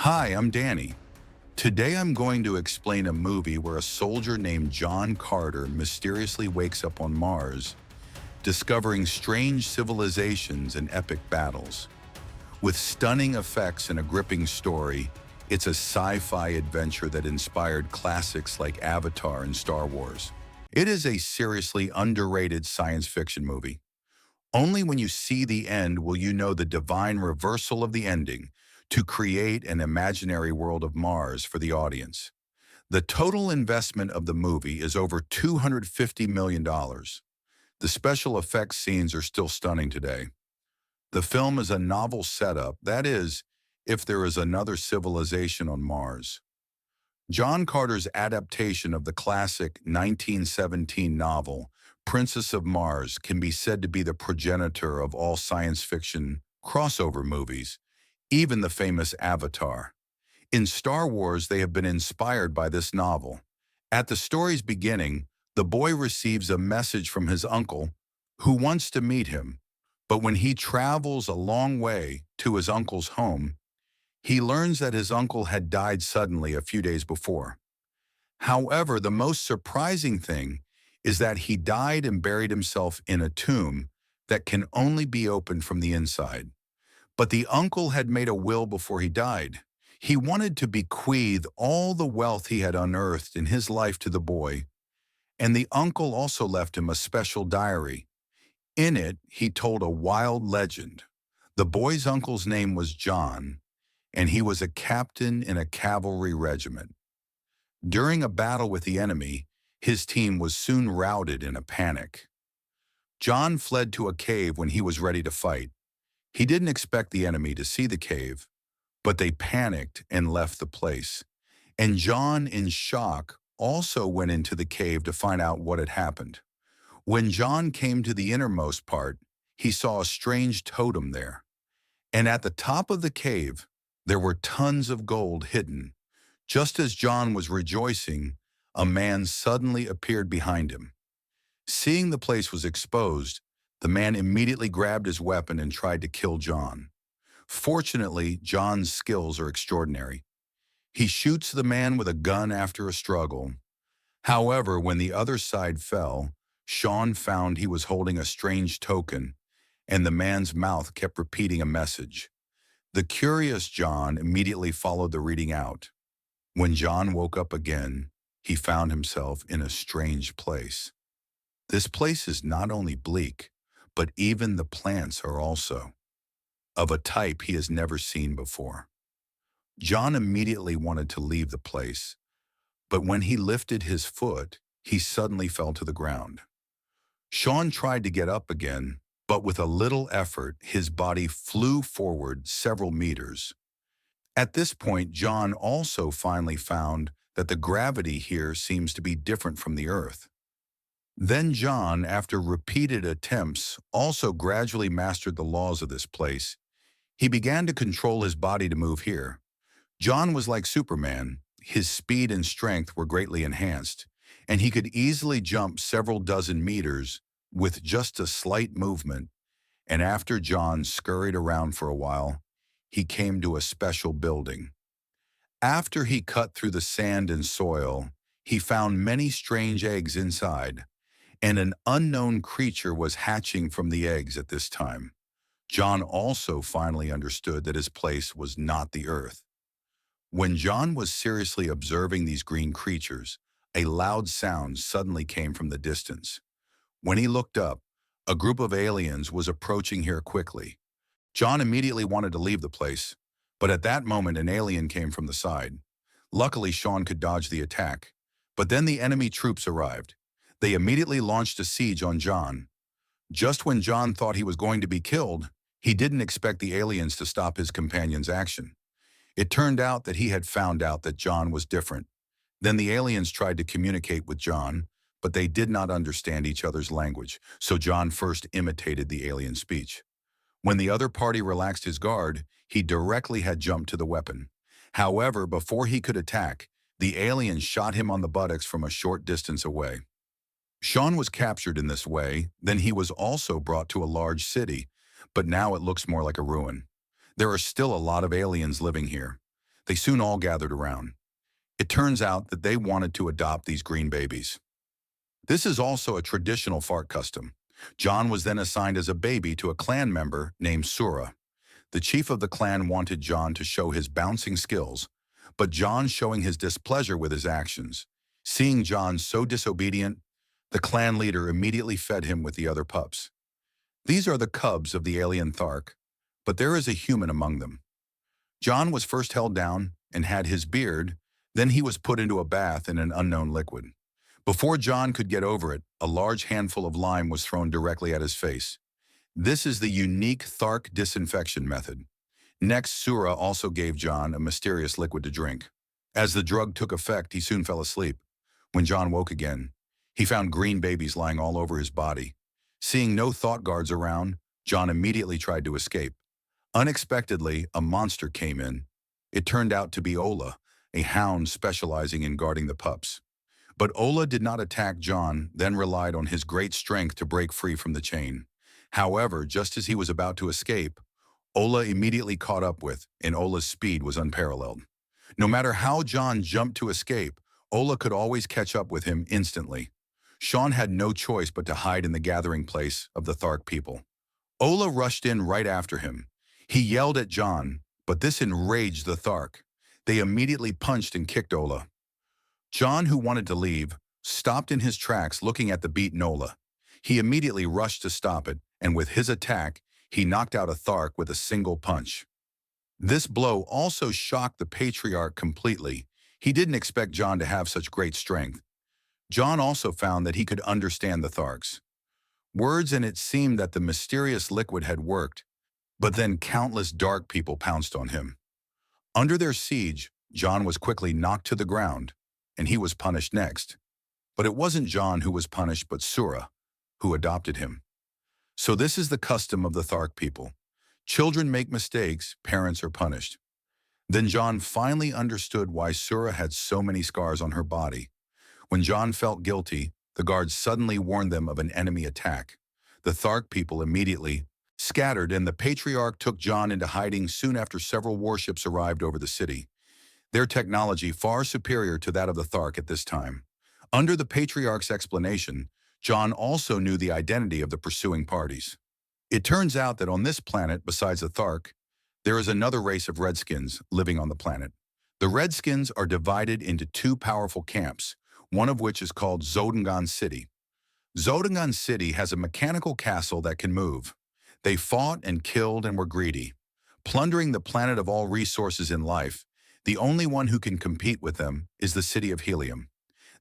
Hi, I'm Danny. Today I'm going to explain a movie where a soldier named John Carter mysteriously wakes up on Mars, discovering strange civilizations and epic battles. With stunning effects and a gripping story, it's a sci-fi adventure that inspired classics like Avatar and Star Wars. It is a seriously underrated science fiction movie. Only when you see the end will you know the divine reversal of the ending to create an imaginary world of Mars for the audience. The total investment of the movie is over $250 million. The special effects scenes are still stunning today. The film is a novel setup, that is, if there is another civilization on Mars. John Carter's adaptation of the classic 1917 novel, Princess of Mars, can be said to be the progenitor of all science fiction crossover movies, even the famous Avatar. In Star Wars, they have been inspired by this novel. At the story's beginning, the boy receives a message from his uncle, who wants to meet him. But when he travels a long way to his uncle's home, he learns that his uncle had died suddenly a few days before. However, the most surprising thing is that he died and buried himself in a tomb that can only be opened from the inside. But the uncle had made a will before he died. He wanted to bequeath all the wealth he had unearthed in his life to the boy, and the uncle also left him a special diary. In it, he told a wild legend. The boy's uncle's name was John, and he was a captain in a cavalry regiment. During a battle with the enemy, his team was soon routed in a panic. John fled to a cave when he was ready to fight. He didn't expect the enemy to see the cave, but they panicked and left the place. And John, in shock, also went into the cave to find out what had happened. When John came to the innermost part, he saw a strange totem there. And at the top of the cave, there were tons of gold hidden. Just as John was rejoicing, a man suddenly appeared behind him. Seeing the place was exposed, the man immediately grabbed his weapon and tried to kill John. Fortunately, John's skills are extraordinary. He shoots the man with a gun after a struggle. However, when the other side fell, Sean found he was holding a strange token, and the man's mouth kept repeating a message. The curious John immediately followed the reading out. When John woke up again, he found himself in a strange place. This place is not only bleak, but even the plants are also of a type he has never seen before. John immediately wanted to leave the place, but when he lifted his foot, he suddenly fell to the ground. Sean tried to get up again, but with a little effort, his body flew forward several meters. At this point, John also finally found that the gravity here seems to be different from the Earth. Then John, after repeated attempts, also gradually mastered the laws of this place. He began to control his body to move here. John was like Superman. His speed and strength were greatly enhanced, and he could easily jump several dozen meters with just a slight movement. And after John scurried around for a while, he came to a special building. After he cut through the sand and soil, he found many strange eggs inside, and an unknown creature was hatching from the eggs at this time. John also finally understood that his place was not the Earth. When John was seriously observing these green creatures, a loud sound suddenly came from the distance. When he looked up, a group of aliens was approaching here quickly. John immediately wanted to leave the place, but at that moment an alien came from the side. Luckily, Sean could dodge the attack, but then the enemy troops arrived. They immediately launched a siege on John. Just when John thought he was going to be killed, he didn't expect the aliens to stop his companion's action. It turned out that he had found out that John was different. Then the aliens tried to communicate with John, but they did not understand each other's language, so John first imitated the alien speech. When the other party relaxed his guard, he directly had jumped to the weapon. However, before he could attack, the alien shot him on the buttocks from a short distance away. Sean was captured in this way, then he was also brought to a large city, but now it looks more like a ruin. There are still a lot of aliens living here. They soon all gathered around. It turns out that they wanted to adopt these green babies. This is also a traditional Thark custom. John was then assigned as a baby to a clan member named Sura. The chief of the clan wanted John to show his bouncing skills, but John showing his displeasure with his actions. Seeing John so disobedient, the clan leader immediately fed him with the other pups. These are the cubs of the alien Thark, but there is a human among them. John was first held down and had his beard, then he was put into a bath in an unknown liquid. Before John could get over it, a large handful of lime was thrown directly at his face. This is the unique Thark disinfection method. Next, Sura also gave John a mysterious liquid to drink. As the drug took effect, he soon fell asleep. When John woke again, he found green babies lying all over his body. Seeing no thought guards around, John immediately tried to escape. Unexpectedly, a monster came in. It turned out to be Ola, a hound specializing in guarding the pups. But Ola did not attack John, then relied on his great strength to break free from the chain. However, just as he was about to escape, Ola immediately caught up with, and Ola's speed was unparalleled. No matter how John jumped to escape, Ola could always catch up with him instantly. Sean had no choice but to hide in the gathering place of the Thark people. Ola rushed in right after him. He yelled at John, but this enraged the Thark. They immediately punched and kicked Ola. John, who wanted to leave, stopped in his tracks looking at the beaten Ola. He immediately rushed to stop it, and with his attack, he knocked out a Thark with a single punch. This blow also shocked the patriarch completely. He didn't expect John to have such great strength. John also found that he could understand the Tharks. Words, and it seemed that the mysterious liquid had worked, but then countless dark people pounced on him. Under their siege, John was quickly knocked to the ground, and he was punished next. But it wasn't John who was punished, but Sura, who adopted him. So this is the custom of the Thark people. Children make mistakes, parents are punished. Then John finally understood why Sura had so many scars on her body. When John felt guilty, the guards suddenly warned them of an enemy attack. The Thark people immediately scattered, and the patriarch took John into hiding soon after several warships arrived over the city. Their technology far superior to that of the Thark at this time. Under the patriarch's explanation, John also knew the identity of the pursuing parties. It turns out that on this planet, besides the Thark, there is another race of Redskins living on the planet. The Redskins are divided into two powerful camps, one of which is called Zodangan City. Zodangan City has a mechanical castle that can move. They fought and killed and were greedy, plundering the planet of all resources in life. The only one who can compete with them is the city of Helium.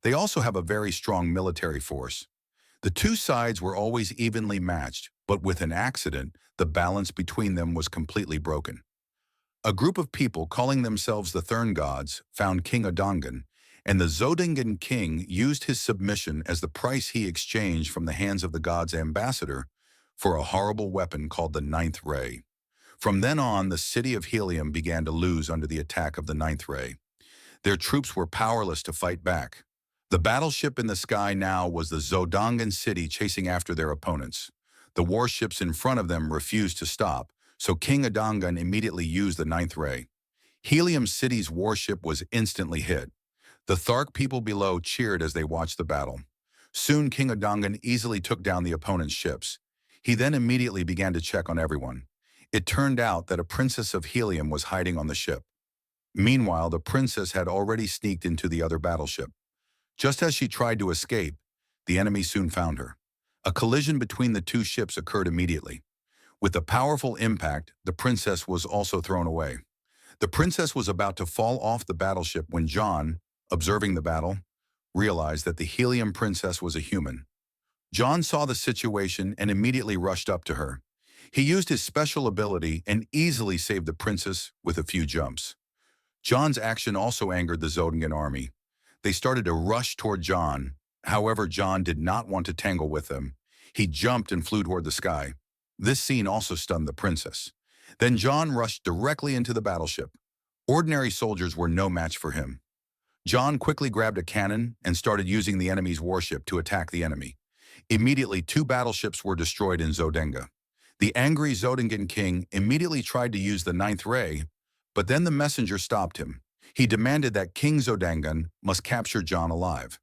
They also have a very strong military force. The two sides were always evenly matched, but with an accident, the balance between them was completely broken. A group of people calling themselves the Thurn Gods found King Adangan, and the Zodangan king used his submission as the price he exchanged from the hands of the god's ambassador for a horrible weapon called the Ninth Ray. From then on, the city of Helium began to lose under the attack of the Ninth Ray. Their troops were powerless to fight back. The battleship in the sky now was the Zodangan city chasing after their opponents. The warships in front of them refused to stop, so King Adangan immediately used the Ninth Ray. Helium City's warship was instantly hit. The Thark people below cheered as they watched the battle. Soon King Adangan easily took down the opponent's ships. He then immediately began to check on everyone. It turned out that a princess of Helium was hiding on the ship. Meanwhile, the princess had already sneaked into the other battleship. Just as she tried to escape, the enemy soon found her. A collision between the two ships occurred immediately. With a powerful impact, the princess was also thrown away. The princess was about to fall off the battleship when John, observing the battle, realized that the Helium princess was a human. John saw the situation and immediately rushed up to her. He used his special ability and easily saved the princess with a few jumps. John's action also angered the Zodangan army. They started to rush toward John. However, John did not want to tangle with them. He jumped and flew toward the sky. This scene also stunned the princess. Then John rushed directly into the battleship. Ordinary soldiers were no match for him. John quickly grabbed a cannon and started using the enemy's warship to attack the enemy. Immediately, two battleships were destroyed in Zodenga. The angry Zodangan king immediately tried to use the Ninth Ray, But then the messenger stopped him. He demanded that King Zodangan must capture John alive.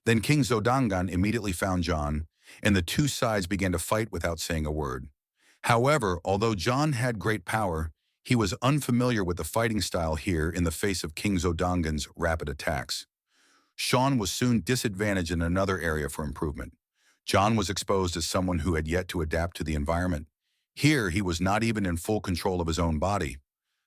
Then King Zodangan immediately found John, and the two sides began to fight without saying a word. However, although John had great power, he was unfamiliar with the fighting style here in the face of King Zodangan's rapid attacks. Sean was soon disadvantaged in another area for improvement. John was exposed as someone who had yet to adapt to the environment. Here, he was not even in full control of his own body.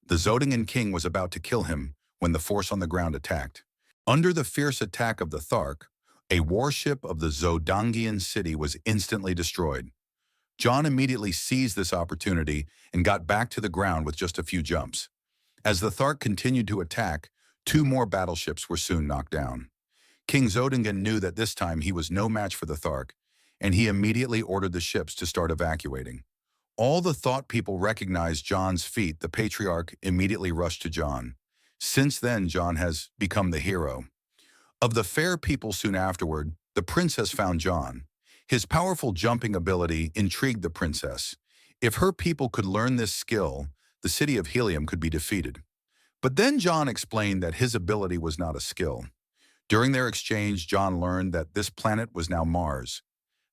The Zodangan king was about to kill him when the force on the ground attacked. Under the fierce attack of the Thark, a warship of the Zodangian city was instantly destroyed. John immediately seized this opportunity and got back to the ground with just a few jumps. As the Thark continued to attack, two more battleships were soon knocked down. King Zodangan knew that this time he was no match for the Thark, and he immediately ordered the ships to start evacuating. All the thought people recognized John's feat. The patriarch immediately rushed to John. Since then, John has become the hero. Of the fair people soon afterward, the princess found John. His powerful jumping ability intrigued the princess. If her people could learn this skill, the city of Helium could be defeated. But then John explained that his ability was not a skill. During their exchange, John learned that this planet was now Mars.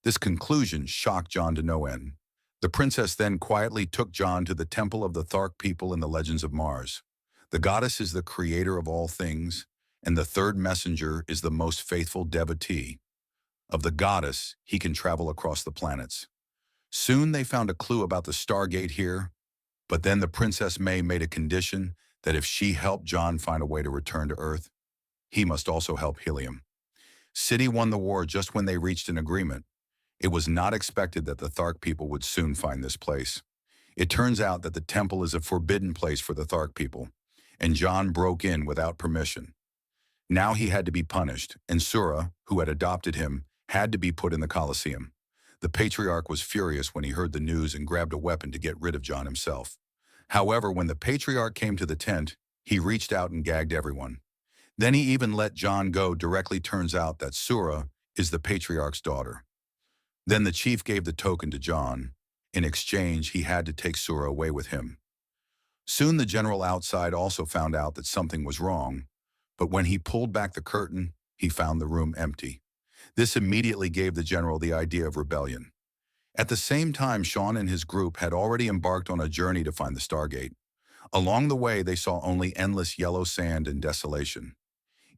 This conclusion shocked John to no end. The princess then quietly took John to the temple of the Thark people in the legends of Mars. The goddess is the creator of all things, and the third messenger is the most faithful devotee. Of the goddess, he can travel across the planets. Soon they found a clue about the Stargate here, but then the Princess May made a condition that if she helped John find a way to return to Earth, he must also help Helium. City won the war just when they reached an agreement. It was not expected that the Thark people would soon find this place. It turns out that the temple is a forbidden place for the Thark people, and John broke in without permission. Now he had to be punished, and Sura, who had adopted him, had to be put in the Colosseum. The patriarch was furious when he heard the news and grabbed a weapon to get rid of John himself. However, when the patriarch came to the tent, he reached out and gagged everyone. Then he even let John go. Directly turns out that Sura is the patriarch's daughter. Then the chief gave the token to John. In exchange, he had to take Sura away with him. Soon the general outside also found out that something was wrong, but when he pulled back the curtain, he found the room empty. This immediately gave the general the idea of rebellion. At the same time, Sean and his group had already embarked on a journey to find the Stargate. Along the way, they saw only endless yellow sand and desolation.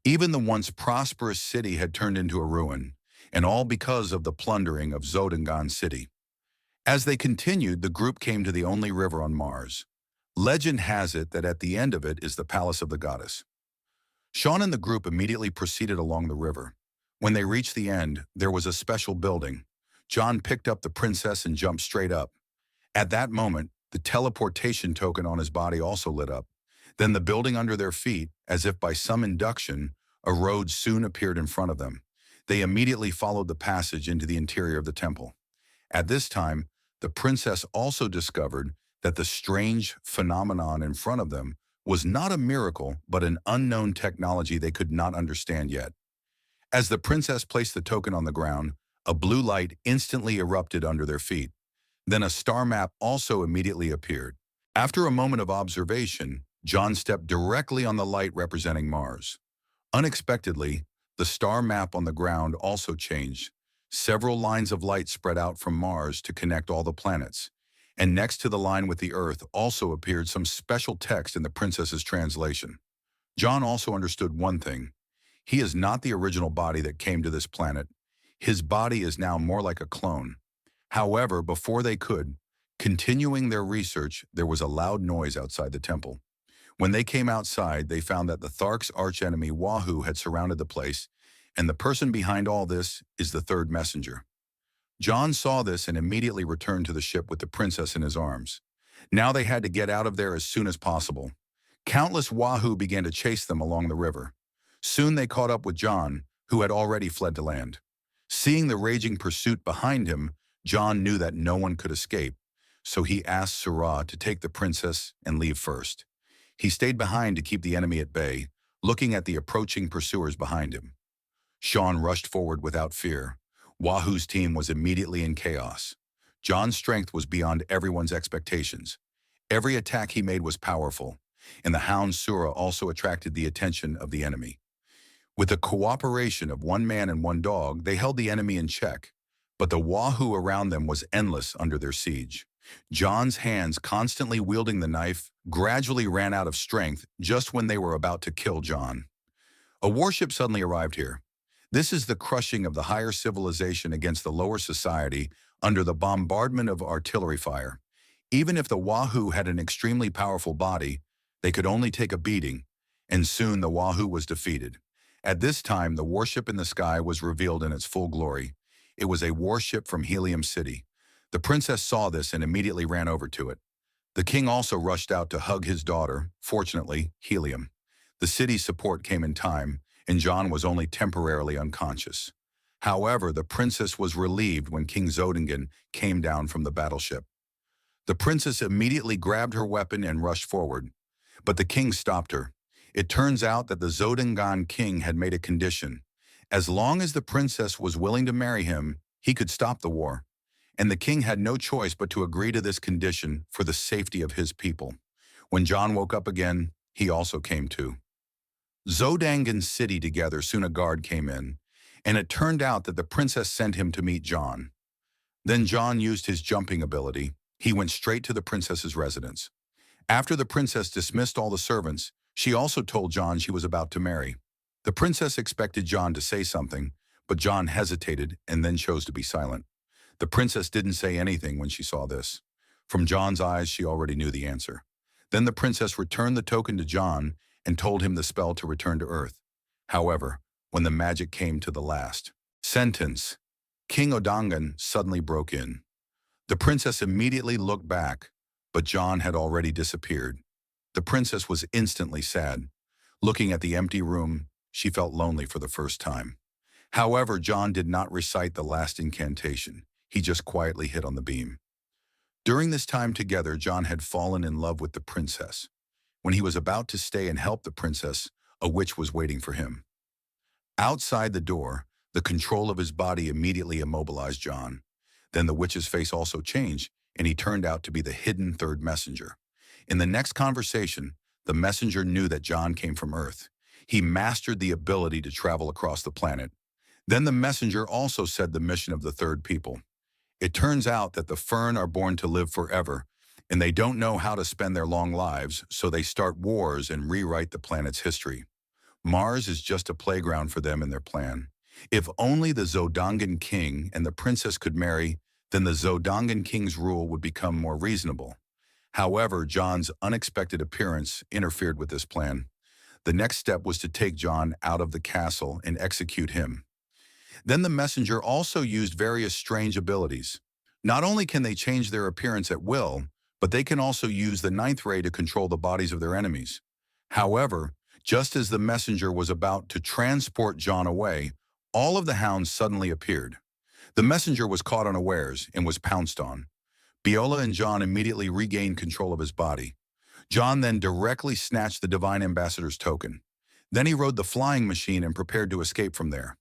Even the once prosperous city had turned into a ruin, and all because of the plundering of Zodangan City. As they continued, the group came to the only river on Mars. Legend has it that at the end of it is the palace of the goddess. Sean and the group immediately proceeded along the river. When they reached the end, there was a special building. John picked up the princess and jumped straight up. At that moment, the teleportation token on his body also lit up. Then the building under their feet, as if by some induction, a road soon appeared in front of them. They immediately followed the passage into the interior of the temple. At this time, the princess also discovered that the strange phenomenon in front of them was not a miracle, but an unknown technology they could not understand yet. As the princess placed the token on the ground, a blue light instantly erupted under their feet. Then a star map also immediately appeared. After a moment of observation, John stepped directly on the light representing Mars. Unexpectedly, the star map on the ground also changed. Several lines of light spread out from Mars to connect all the planets. And next to the line with the Earth also appeared some special text in the princess's translation. John also understood one thing. He is not the original body that came to this planet. His body is now more like a clone. However, before they could, continuing their research, there was a loud noise outside the temple. When they came outside, they found that the Thark's archenemy Wahoo had surrounded the place, and the person behind all this is the third messenger. John saw this and immediately returned to the ship with the princess in his arms. Now they had to get out of there as soon as possible. Countless Wahoo began to chase them along the river. Soon they caught up with John, who had already fled to land. Seeing the raging pursuit behind him, John knew that no one could escape, so he asked Sura to take the princess and leave first. He stayed behind to keep the enemy at bay, looking at the approaching pursuers behind him. Sean rushed forward without fear. Wahoo's team was immediately in chaos. John's strength was beyond everyone's expectations. Every attack he made was powerful. and the hound Sura also attracted the attention of the enemy. With the cooperation of one man and one dog, they held the enemy in check, but the wahoo around them was endless under their siege. John's hands, constantly wielding the knife, gradually ran out of strength just when they were about to kill John. A warship suddenly arrived here. This is the crushing of the higher civilization against the lower society under the bombardment of artillery fire. Even if the wahoo had an extremely powerful body, they could only take a beating, and soon the wahoo was defeated. At this time, the warship in the sky was revealed in its full glory. It was a warship from Helium City. The princess saw this and immediately ran over to it. The king also rushed out to hug his daughter, fortunately, Helium. The city's support came in time, and John was only temporarily unconscious. However, the princess was relieved when King Zodingen came down from the battleship. The princess immediately grabbed her weapon and rushed forward, but the king stopped her. It turns out that the Zodingan king had made a condition. As long as the princess was willing to marry him, he could stop the war. And the king had no choice but to agree to this condition for the safety of his people. When John woke up again, he also came to. Zodangan city together, soon a guard came in, and it turned out that the princess sent him to meet John. Then John used his jumping ability. He went straight to the princess's residence. After the princess dismissed all the servants, she also told John she was about to marry. The princess expected John to say something, but John hesitated and then chose to be silent. The princess didn't say anything when she saw this. From John's eyes, she already knew the answer. Then the princess returned the token to John and told him the spell to return to Earth. However, when the magic came to the last sentence, King Odangan suddenly broke in. The princess immediately looked back, but John had already disappeared. The princess was instantly sad. Looking at the empty room, she felt lonely for the first time. However, John did not recite the last incantation. He just quietly hit on the beam. During this time together, John had fallen in love with the princess. When he was about to stay and help the princess, a witch was waiting for him. Outside the door, the control of his body immediately immobilized John. Then the witch's face also changed, and he turned out to be the hidden third messenger. In the next conversation, the messenger knew that John came from Earth. He mastered the ability to travel across the planet. Then the messenger also said the mission of the third people. It turns out that the Fern are born to live forever, and they don't know how to spend their long lives, so they start wars and rewrite the planet's history. Mars is just a playground for them in their plan. If only the Zodangan king and the princess could marry, then the Zodangan king's rule would become more reasonable. However, John's unexpected appearance interfered with this plan. The next step was to take John out of the castle and execute him. Then the messenger also used various strange abilities. Not only can they change their appearance at will, but they can also use the ninth ray to control the bodies of their enemies. However, just as the messenger was about to transport John away, all of the hounds suddenly appeared. The messenger was caught unawares and was pounced on. Biola and John immediately regained control of his body. John then directly snatched the Divine Ambassador's token. Then he rode the flying machine and prepared to escape from there.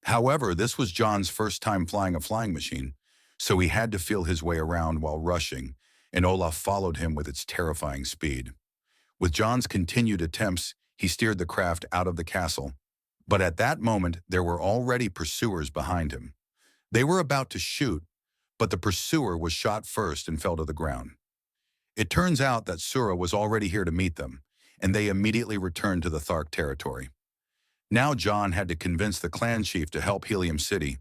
However, this was John's first time flying a flying machine, so he had to feel his way around while rushing, and Olaf followed him with its terrifying speed. With John's continued attempts, he steered the craft out of the castle. But at that moment, there were already pursuers behind him. They were about to shoot, but the pursuer was shot first and fell to the ground. It turns out that Sura was already here to meet them, and they immediately returned to the Thark territory. Now John had to convince the clan chief to help Helium City.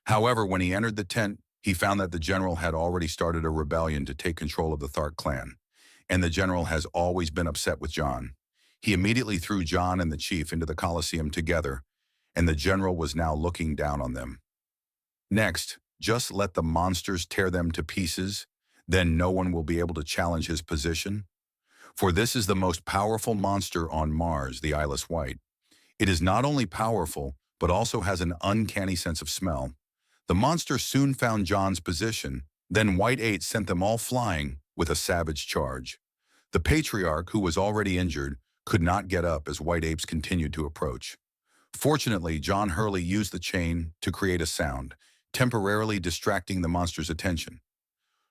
However, when he entered the tent, he found that the general had already started a rebellion to take control of the Thark clan, and the general has always been upset with John. He immediately threw John and the chief into the Colosseum together, and the general was now looking down on them. Next, just let the monsters tear them to pieces, then no one will be able to challenge his position. For this is the most powerful monster on Mars, the eyeless white. It is not only powerful, but also has an uncanny sense of smell. The monster soon found John's position, then White 8 sent them all flying with a savage charge. The patriarch, who was already injured, could not get up as White Apes continued to approach. Fortunately, John Hurley used the chain to create a sound, temporarily distracting the monster's attention.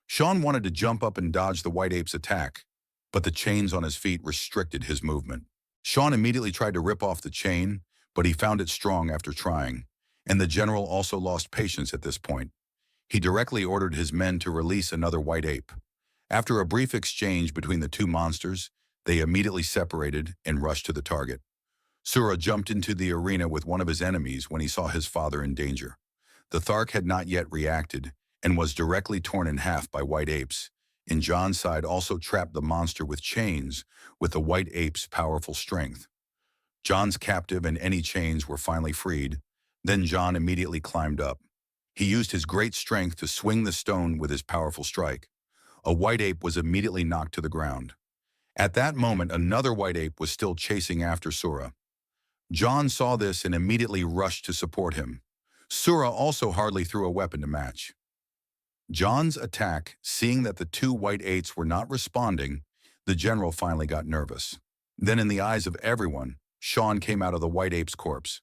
Sean wanted to jump up and dodge the White Ape's attack, but the chains on his feet restricted his movement. Sean immediately tried to rip off the chain, but he found it strong after trying, and the general also lost patience at this point. He directly ordered his men to release another white ape. After a brief exchange between the two monsters, they immediately separated and rushed to the target. Sura jumped into the arena with one of his enemies when he saw his father in danger. The Thark had not yet reacted and was directly torn in half by white apes, and John's side also trapped the monster with chains with the white ape's powerful strength. John's captive and any chains were finally freed. Then John immediately climbed up. He used his great strength to swing the stone with his powerful strike. A white ape was immediately knocked to the ground. At that moment, another white ape was still chasing after Sura. John saw this and immediately rushed to support him. Sura also hardly threw a weapon to match. John's attack, seeing that the two white apes were not responding, the general finally got nervous. Then in the eyes of everyone, Sean came out of the white ape's corpse.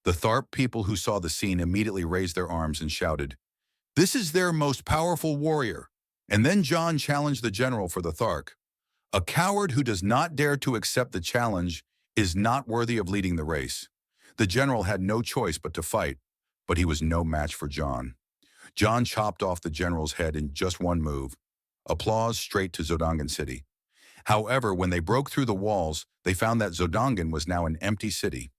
The Tharp people who saw the scene immediately raised their arms and shouted, "This is their most powerful warrior." And then John challenged the general for the Thark. A coward who does not dare to accept the challenge is not worthy of leading the race. The general had no choice but to fight, but he was no match for John. John chopped off the general's head in just one move. Applause straight to Zodangan City. However, when they broke through the walls, they found that Zodangan was now an empty city.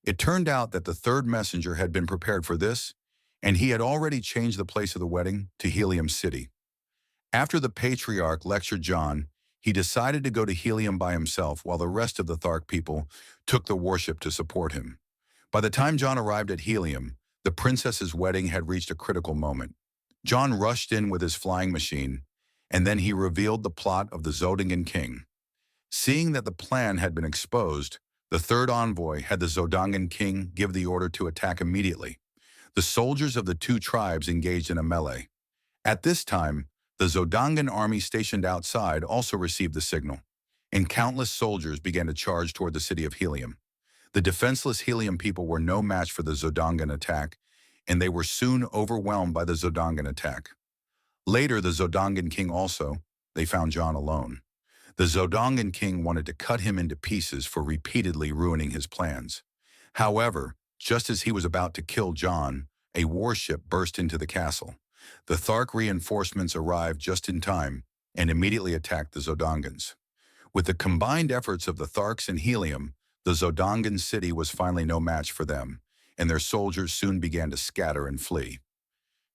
It turned out that the third messenger had been prepared for this, and he had already changed the place of the wedding to Helium City. After the patriarch lectured John, he decided to go to Helium by himself while the rest of the Thark people took the worship to support him. By the time John arrived at Helium, the princess's wedding had reached a critical moment. John rushed in with his flying machine, and then he revealed the plot of the Zodangan king. Seeing that the plan had been exposed, the third envoy had the Zodangan king give the order to attack immediately. The soldiers of the two tribes engaged in a melee. At this time, the Zodangan army stationed outside also received the signal, and countless soldiers began to charge toward the city of Helium. The defenseless Helium people were no match for the Zodangan attack, and they were soon overwhelmed by the Zodangan attack. Later, the Zodangan king they found John alone. The Zodangan king wanted to cut him into pieces for repeatedly ruining his plans. However, just as he was about to kill John, a warship burst into the castle. The Thark reinforcements arrived just in time and immediately attacked the Zodangans. With the combined efforts of the Tharks and Helium, the Zodangan city was finally no match for them, and their soldiers soon began to scatter and flee.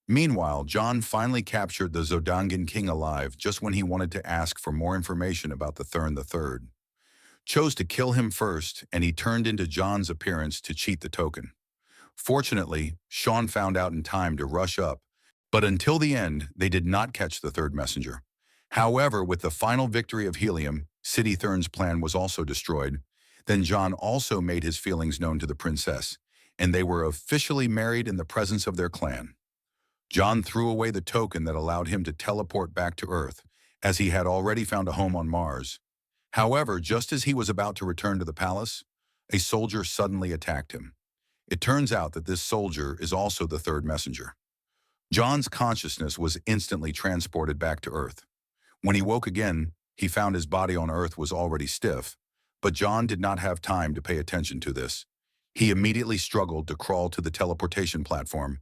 Meanwhile, John finally captured the Zodangan king alive just when he wanted to ask for more information about the Thurn III. Chose to kill him first, and he turned into John's appearance to cheat the token. Fortunately, Sean found out in time to rush up, but until the end, they did not catch the third messenger. However, with the final victory of Helium, City Thurn's plan was also destroyed. Then John also made his feelings known to the princess, and they were officially married in the presence of their clan. John threw away the token that allowed him to teleport back to Earth, as he had already found a home on Mars. However, just as he was about to return to the palace, a soldier suddenly attacked him. It turns out that this soldier is also the third messenger. John's consciousness was instantly transported back to Earth. When he woke again, he found his body on Earth was already stiff, but John did not have time to pay attention to this. He immediately struggled to crawl to the teleportation platform,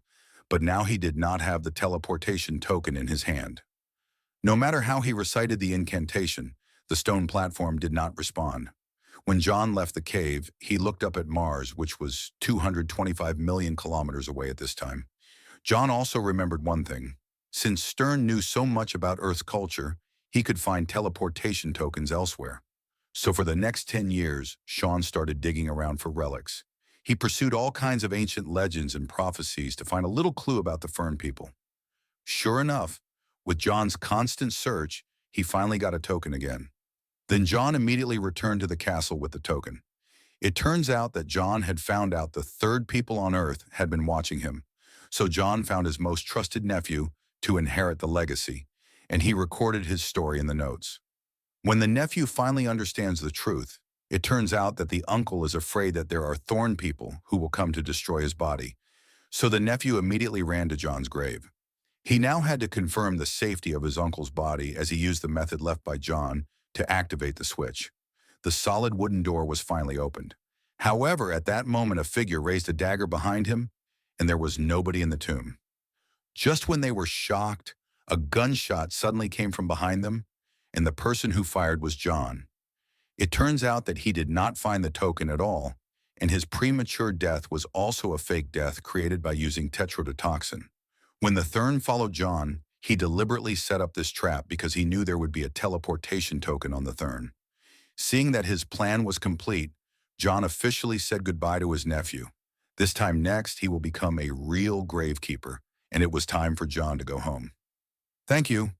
but now he did not have the teleportation token in his hand. No matter how he recited the incantation, the stone platform did not respond. When John left the cave, he looked up at Mars, which was 225 million kilometers away at this time. John also remembered one thing. Since Stern knew so much about Earth's culture, he could find teleportation tokens elsewhere. So for the next 10 years, Sean started digging around for relics. He pursued all kinds of ancient legends and prophecies to find a little clue about the Fern people. Sure enough, with John's constant search, he finally got a token again. Then John immediately returned to the castle with the token. It turns out that John had found out the third people on Earth had been watching him. So John found his most trusted nephew to inherit the legacy, and he recorded his story in the notes. When the nephew finally understands the truth, it turns out that the uncle is afraid that there are Thorn people who will come to destroy his body. So the nephew immediately ran to John's grave. He now had to confirm the safety of his uncle's body as he used the method left by John to activate the switch. The solid wooden door was finally opened. However, at that moment, a figure raised a dagger behind him, and there was nobody in the tomb. Just when they were shocked, a gunshot suddenly came from behind them, and the person who fired was John. It turns out that he did not find the token at all, and his premature death was also a fake death created by using tetrodotoxin. When the Thurn followed John, he deliberately set up this trap because he knew there would be a teleportation token on the Thurn. Seeing that his plan was complete, John officially said goodbye to his nephew. This time next, he will become a real gravekeeper, and it was time for John to go home. Thank you.